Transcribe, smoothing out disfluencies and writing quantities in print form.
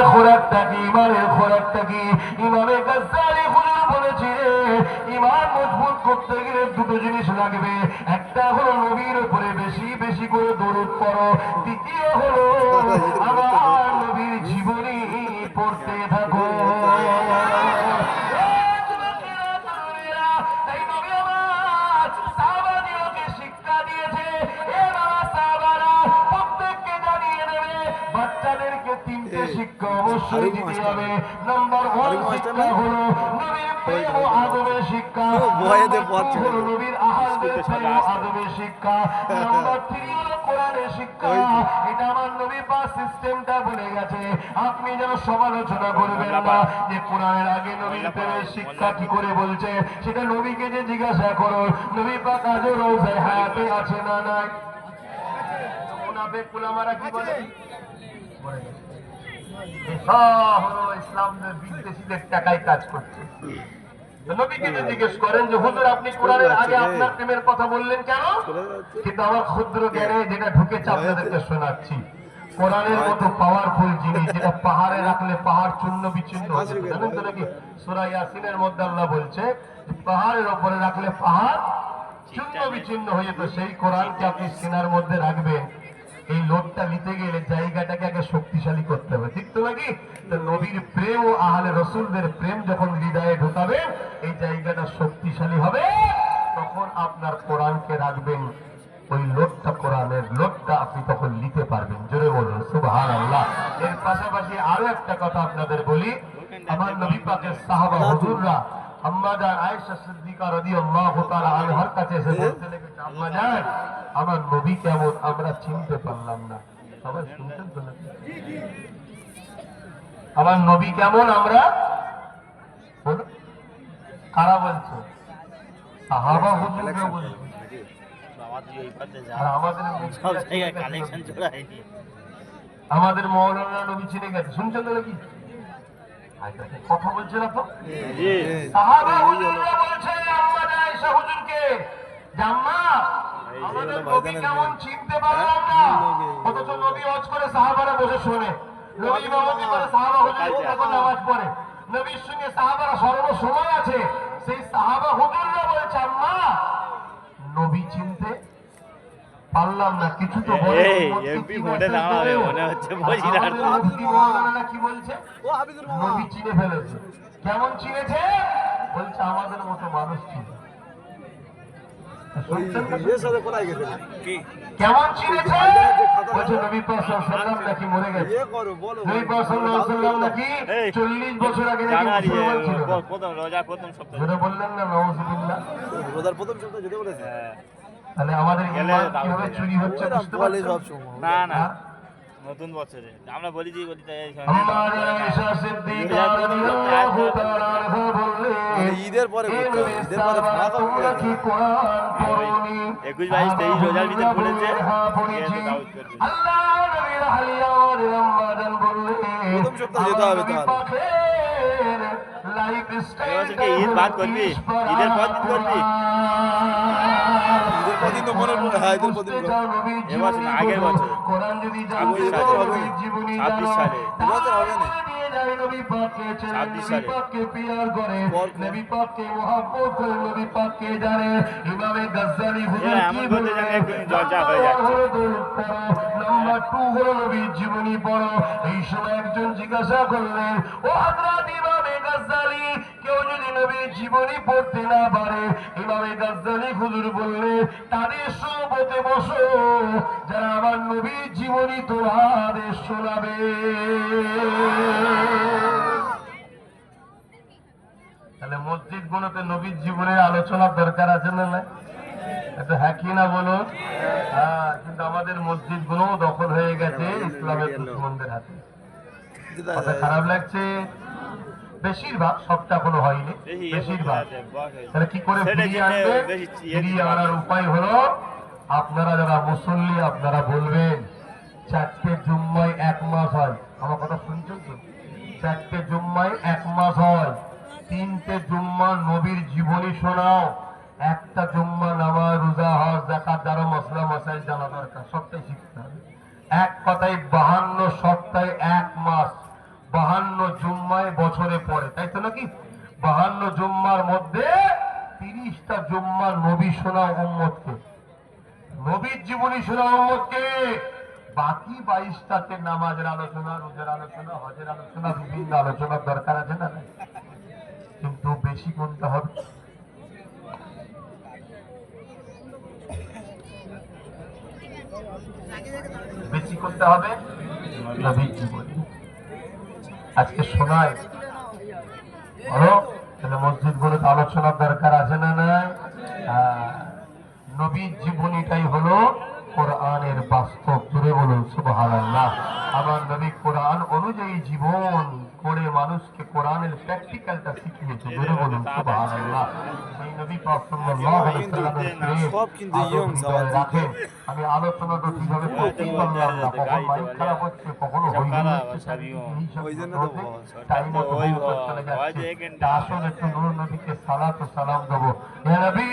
খোরাকটা কি, ইমানের খোরাকটা কি? ইমামে গাজ্জালী হুজুর বলেছে ইমান মজবুত করতে গেলে দুটো জিনিস লাগবে। একটা হলো নবীর উপরে বেশি বেশি করে দরুদ পড়ো, দ্বিতীয় হলো আমার নবীর জীবনী পড়তে থাকো। তাই নবী আমার সাহাবাদেরকে শিক্ষা দিয়েছে, এ বাবা সাহাবারা প্রত্যেককে জানিয়ে দেবে বাচ্চাদেরকে তিনটে শিক্ষা অবশ্যই দিতে হবে। নাম্বার 1 শিক্ষা হলো নবীর প্রেম ও আদবের শিক্ষা, হলো নবীর আহালদের প্রেম ও আদবের শিক্ষা, নাম্বার 3 হলো কোরআনের শিক্ষা। এটা আমার নবী পাক সিস্টেমটা বলে গেছে, আপনি যেন সমালোচনা করবেন না যে কোরআনের আগে নবীর প্রেমের শিক্ষা কি করে বলছে। সেটা নবীকে যে জিজ্ঞাসা করো, নবী পাক আজও রওজায়ে হায়াতে আছে না নাই? মুনাফিক উলামারা কি বলে? ইসলামের বিদ্বেষীদের টাকায় কাজ করছে। নবীকে জিজ্ঞেস করেন যে হুজুর আপনি কোরআনের আগে আপনার প্রেমের কথা বললেন কেন? কিন্তু আমার ক্ষুদ্র জ্ঞানে যেটা ঢুকেছে আপনাদেরকে শোনাচ্ছি। কোরআনের মতো পাওয়ারফুল জিনিস যেটা পাহাড়ে রাখলে পাহাড় চূর্ণ বিচ্ছিন্ন হয়ে যাবে, জানেন তো নাকি? সূরা ইয়াসিনের মধ্যে আল্লাহ বলছে পাহাড়ের উপরে রাখলে পাহাড় চূর্ণ বিচ্ছিন্ন হয়ে যেত, সেই কোরআনকে আপনি সিনার মধ্যে রাখবেন। এই লোডটা নিতে গেলে জায়গাটাকে আগে শক্তিশালী করতে হবে, ঠিক তো নাকি? নবীর প্রেম ও আহলে রসুলদের প্রেম যখন হৃদয়ে ঢোকাবে এই জায়গাটা শক্তিশালী হবে, তখন আপনার কোরআনকে রাখবেন, ওই লোডটা কোরআনের লোডটা আপনি তখন নিতে পারবেন। জোরে বলুন সুবহানাল্লাহ। এর পাশাপাশি আরো একটা কথা আপনাদের বলি, আমার নবী পাকের সাহাবা হুজুররা আম্মা জান আয়েশা সিদ্দিকা রাদিয়াল্লাহু তাআলা আনহার কাছে এসে বলতে লেগেছে, আম্মা জান আমার নবী কেমন আমরা চিনতে পারলাম না। সবাই শুনছেন তো নাকি? আমার নবী কেমন আমরা কারা বলছে? সাহাবা হুজুররা বলছে। আমাদের মৌলানা নবী চিনে গেছে, শুনছেন তো নাকি? কথা বলছে না তো? সাহাবা হুজুররা বলছে আম্মা আয়েশা হুজুরকে, আম্মা আমাদের নবী কেমন চিনতে পারলাম না। অথচ নবী ওয়াজ করে সাহাবারা বসে শোনে, নবী ইমামতি করে সাহাবা হুজুর যখন নামাজ পড়ে, নবীর সঙ্গে সাহাবারা সর্বসময় আছে। সেই সাহাবা হুজুররা বলছে আম্মা নবী চিনতে পারলাম না। কিছু তো বলে এমপি ভোটে দাঁড়াবে মনে হচ্ছে বজিরার মুফতি মাওলানা কি বলছে? নবী চিনে ফেলেছে। কেমন চিনেছে? বলছে আমাদের মতো মানুষ ছিল। কেমন চিনেছে? বলছে নবী পাক সাল্লাল্লাহু আলাইহি ওয়াসাল্লাম নাকি মরে গেছে, নবী পাক সাল্লাল্লাহু আলাইহি ওয়াসাল্লাম নাকি 40 বছর আগে নাকি মুসলমান ছিল। প্রথম রোজা প্রথম সপ্তাহে যেটা বললেন না, নাউযুবিল্লাহ, রোজার প্রথম সপ্তাহে যেটা বলেছে। তাহলে আমাদের ঈমান কিভাবে চুরি হচ্ছে বুঝতে পারছেন? না না নতুন বছরে আমরা বলি যে বলি তাই আমার আয়েশা সিদ্দিকা রাদিয়াল্লাহু তাআলা আনহা বললেন ঈদের পরে ফাঁকা হয়ে কি কোরআন পড়নি 21 22 23 রোজার ভিতর পড়েছে আল্লাহ নবীর হালিয়া রমাদান বললেন প্রথম সপ্তাহে যেতে হবে। তাহলে লাইফ স্টাইল কি ঈদ বাদ করবি, ঈদের পর দিন করবি, ঈদের পর দিন তো মনে পড়ে। হ্যাঁ ঈদের পর দিন এবার না আগের বছর কোরআন যদি জানতে হবে জীবনী 26 সালে বছর হবে না নবী পাককে চেনে, নবী পাককে পিয়ার করে, নবী পাককে মহব্বত করে, নবী পাককে জানে। ইমামে গাজ্জালী হুজুর কি বলে জজা হয়ে যাচ্ছে। নাম্বার 2 হলো নবীর জীবনী পড়ো। এই সময় একজন জিজ্ঞাসা করলেন, ও হযরত ইমামে গাজ্জালী কেউ যদি নবীর জীবনী পড়তে না পারে, ইমামে গাজ্জালী হুজুর বললেন তাদের সোহবতে বসো যারা আমার নবীর জীবনী তোমাদের শোনাবে। তাহলে মসজিদ গুলোতে নবীর জীবনের আলোচনার দরকার আছে না? না এটা হ্যাঁ কি না বলুন? হ্যাঁ, কিন্তু আমাদের মসজিদ গুলো দখল হয়ে গেছে ইসলামের দুশমনদের হাতে। খারাপ লাগছে, বেশিরভাগ, সবটা কোনো হয়নি, বেশিরভাগ। তাহলে কি করে ফিরিয়ে আনবেন? ফিরিয়ে আনার উপায় হলো আপনারা যারা মুসল্লি আপনারা বলবেন 4টে জুম্মায় 1 মাস হয়। আমার কথা শুনছেন তো? 4টে জুম্মায় 1 মাস হয়। 3টে জুম্মা নবীর জীবনী শোনাও, 1টা জুম্মা নামাজ রোজা হজ যাকাত যারা মসলা মাসাইল জানা দরকার, সবটাই শিখতে হবে। এক কথায় 52 সপ্তাহে 1 মাস 52 জুম্মায় বছরে পড়ে, তাই তো নাকি? 52 জুম্মার মধ্যে 30টা জুম্মা নবী শোনাও উম্মতকে, নবীর জীবনী শোনাও উম্মতকে। বাকি 22টাতে নামাজের আলোচনা, রোজার আলোচনা, হজের আলোচনা, বিভিন্ন আলোচনার দরকার আছে না? কিন্তু বেশি কোনটা হবে? বেশি করতে হবে নবীর জীবনী। আজকে শোনায় বলো, তাহলে মসজিদ গুলোতে আলোচনার দরকার আছে না? নাই। নবীর জীবনীটাই হলো কোরআনের বাস্তব। জুড়ে বলুন সুবহানাল্লাহ। আমার নবী কোরআন অনুযায়ী জীবন করে মানুষকে কোরআনের প্র্যাকটিক্যালটা শিখিয়েছে। জুড়ে বলুন সুবহানাল্লাহ। সেই নবী পাক সাল্লাল্লাহু আলাইহি ওয়াসাল্লামের প্রেম রাখেন। আমি আলোচনাটা ঠিকভাবে করতেই পারলাম না, কখন মাইক খারাপ হচ্ছে, কখনো টাইম মতো চলে যাচ্ছে। আসলে একটু নূর নবীকে সালাত ও সালাম দেবো। ইয়া নবী